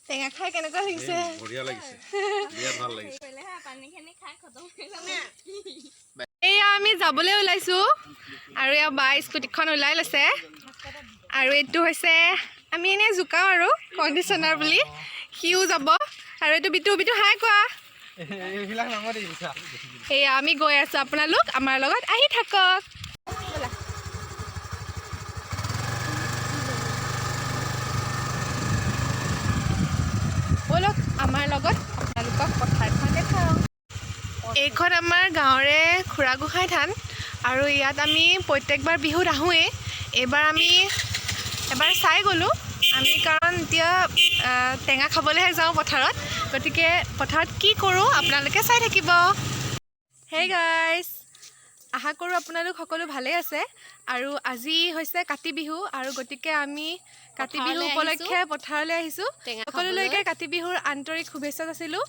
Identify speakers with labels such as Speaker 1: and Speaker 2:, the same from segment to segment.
Speaker 1: টেঙা খাই কেনেকুৱা লাগিছে?
Speaker 2: বঢ়িয়া লাগিছে, বিৰাট ভাল লাগিছে।
Speaker 1: এয়া আমি যাবলৈ ওলাইছো আৰু এয়া বা স্কুটিখন ওলাই লৈছে আৰু এইটো হৈছে আমি এনে জোকাও আৰু কণ্ডিচনাৰ বুলি, সিও যাব আৰু এইটো বিটু বিটু হাই কোৱা। এয়া আমি গৈ আছো, আপোনালোক আমাৰ লগত আহি থাকক। বলক আমাৰ লগত আপোনালোকক পথাৰখন দেখাওঁ। এইখন আমাৰ গাঁৱৰে খুৰা গোসাঁই থান আৰু ইয়াত আমি প্ৰত্যেকবাৰ বিহুত আহোঁৱেই। এবাৰ চাই গ'লোঁ আমি, কাৰণ এতিয়া টেঙা খাবলৈহে যাওঁ পথাৰত, গতিকে পথাৰত কি কৰোঁ আপোনালোকে চাই থাকিব। হেই গাইজ, আশা কৰোঁ আপোনালোক সকলো ভালেই আছে আৰু আজি হৈছে কাতি বিহু আৰু গতিকে আমি কাতি বিহু উপলক্ষে পথাৰলৈ আহিছোঁ। সকলোলৈকে কাতি বিহুৰ আন্তৰিক শুভেচ্ছা যাচিলোঁ।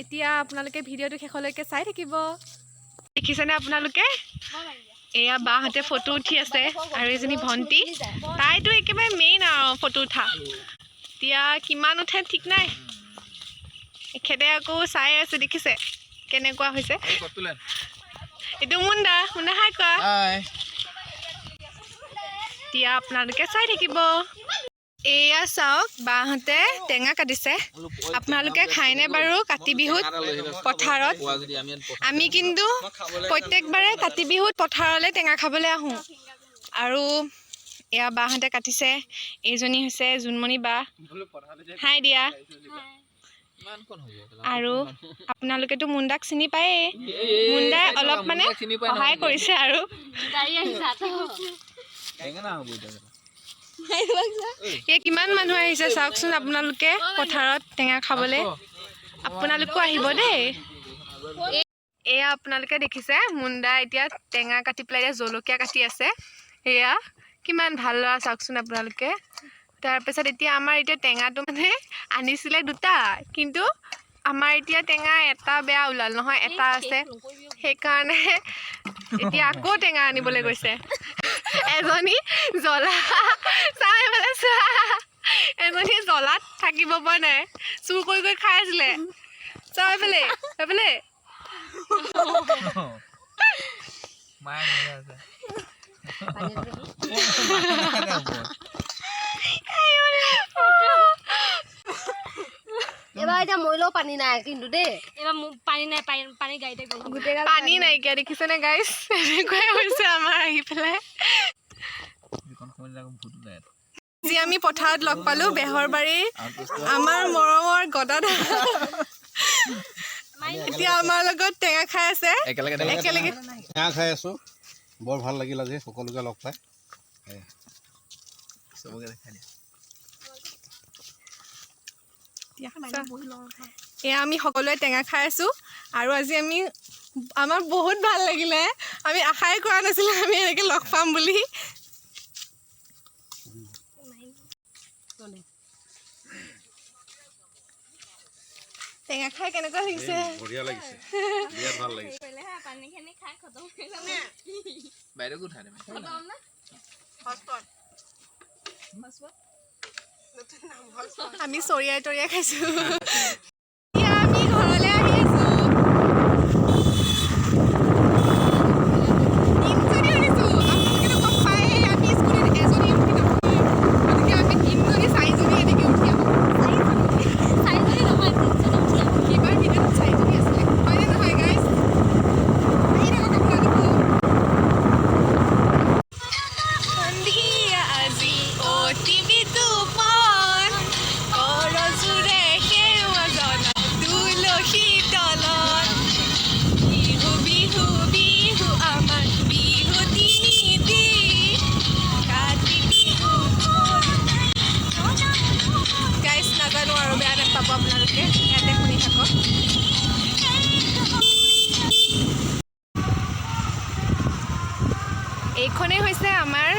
Speaker 1: এতিয়া আপোনালোকে ভিডিঅ'টো শেষলৈকে চাই থাকিব। দেখিছেনে আপোনালোকে? এয়া বাহঁতে ফটো উঠি আছে আৰু এজনী ভণ্টি, তাইতো একেবাৰে মেইন আৰু ফটো উঠা। এতিয়া কিমান উঠে ঠিক নাই, এখেতে আকৌ চাই আছে, দেখিছে কেনেকুৱা হৈছে। এইটো মুণ্ডা হাই কোৱা। এতিয়া আপোনালোকে চাই থাকিব। এয়া চাওক, বাহঁতে টেঙা কাটিছে। আপোনালোকে খায়নে বাৰু কাতি বিহুত পথাৰত? আমি কিন্তু প্ৰত্যেকবাৰে কাতি বিহুত পথাৰলৈ টেঙা খাবলৈ আহোঁ। আৰু এয়া বাহঁতে কাটিছে, এইজনী হৈছে জোনমণি বা, হাই দিয়া। আৰু আপোনালোকেতো মুণ্ডাক চিনি পায়েই, মুণ্ডাই অলপ মানে সহায় কৰিছে আৰু। কিমান মানুহ আহিছে চাওকচোন আপোনালোকে পথাৰত টেঙা খাবলৈ, আপোনালোকো আহিব দেই। এয়া আপোনালোকে দেখিছে মুণ্ডা এতিয়া টেঙা কাটি পেলাই এতিয়া জলকীয়া কাটি আছে। এয়া কিমান ভাল ল'ৰা চাওকচোন আপোনালোকে। তাৰপিছত এতিয়া আমাৰ এতিয়া টেঙাটো মানে আনিছিলে দুটা, কিন্তু আমাৰ এতিয়া টেঙা এটা বেয়া ওলাল নহয়, এটা আছে, সেইকাৰণে এতিয়া আকৌ টেঙা আনিবলৈ গৈছে। এজনী জ্বলা চাই পেলাই চোৱা, এজনী জ্বলাত থাকিব পৰা নাই, চুৰ কৰি খাই আছিলে। চাই পেলাই
Speaker 3: এবাৰ এতিয়া মৰিলেও পানী নাই কিন্তু দেই, এবাৰ পানী নাই, পানী গাড়ীতে গ'ল,
Speaker 1: পানী নাইকিয়া। দেখিছেনে গাইজ, এনেকুৱাই হৈছে আমাৰ আহি পেলাই। আজি আমি পথাৰত লগ পালোঁ বেহৰবাৰীৰ আমাৰ মৰমৰ গদাদা, এতিয়া আমাৰ লগত টেঙা খাই আছে। একেলগে
Speaker 2: টেঙা খাই আছো, বৰ ভাল লাগিল আজি সকলোকে লগ পাই।
Speaker 1: এয়া আমি সকলোৱে টেঙা খাই আছোঁ আৰু আজি আমাৰ বহুত ভাল লাগিলে, আমি আশাই কৰা নাছিলোঁ আমি এনেকৈ লগ পাম বুলি। টেঙা খাই কেনেকুৱা লাগিছে?
Speaker 2: বঢ়িয়া লাগিছে, বিৰাট ভাল লাগিছে। আমি চৰিয়াই তৰিয়াই খাইছোঁ। এতিয়া আমি ঘৰলৈ আহি আছোঁ। তিনিজনী উঠিছোঁ, আপোনালোকেতো গম পায়েই আমি স্কুটিত এজনী উঠি নহয়, গতিকে আমি তিনিজনী চাৰিজনী এনেকৈ উঠি আহোঁ। চাৰিজনী নহয়, সিবাৰ ভিডিঅ'ত চাৰিজনী আছিলে, হয়নে নহয় গাইজ? আহি থাকক আপোনালোকো। সন্ধিয়া আজি অতি তুফান, কৰজোৰে সেৱা জনাওঁ তুলসী তলত। বিহু বিহু বিহু আমাৰ বিহু তিনিদিন, কাতি বিহু গাইজ নাজানো আৰু, বেয়া নাপাব আপোনালোকে, ইয়াতে শুনি থাকক। এইখনেই হৈছে আমাৰ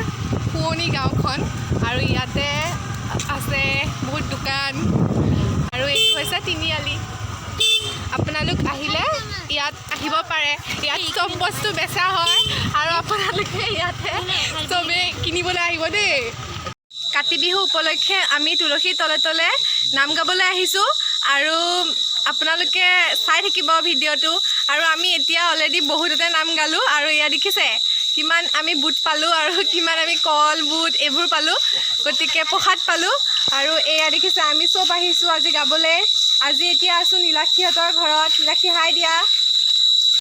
Speaker 2: শুৱনি গাঁওখন আৰু ইয়াতে আছে বহুত দোকান আৰু এইটো হৈছে তিনিআলি। আপোনালোক আহিলে ইয়াত আহিব পাৰে, ইয়াত চব বস্তু বেচা হয় আৰু আপোনালোকে ইয়াতে চবেই কিনিবলৈ আহিব দেই।
Speaker 1: কাতি বিহু উপলক্ষে আমি তুলসীৰ তলে তলে নাম গাবলৈ আহিছোঁ আৰু আপোনালোকে চাই থাকিব ভিডিঅ'টো আৰু আমি এতিয়া অলৰেডি বহুততে নাম গালোঁ আৰু এয়া দেখিছে কিমান আমি বুট পালোঁ আৰু কিমান আমি কল বুট এইবোৰ পালোঁ গতিকে প্ৰসাদ পালোঁ আৰু এয়া দেখিছে আমি চব আহিছোঁ আজি গাবলৈ আজি এতিয়া আছোঁ নীলাক্ষীহঁতৰ ঘৰত নীলাক্ষী হাই দিয়া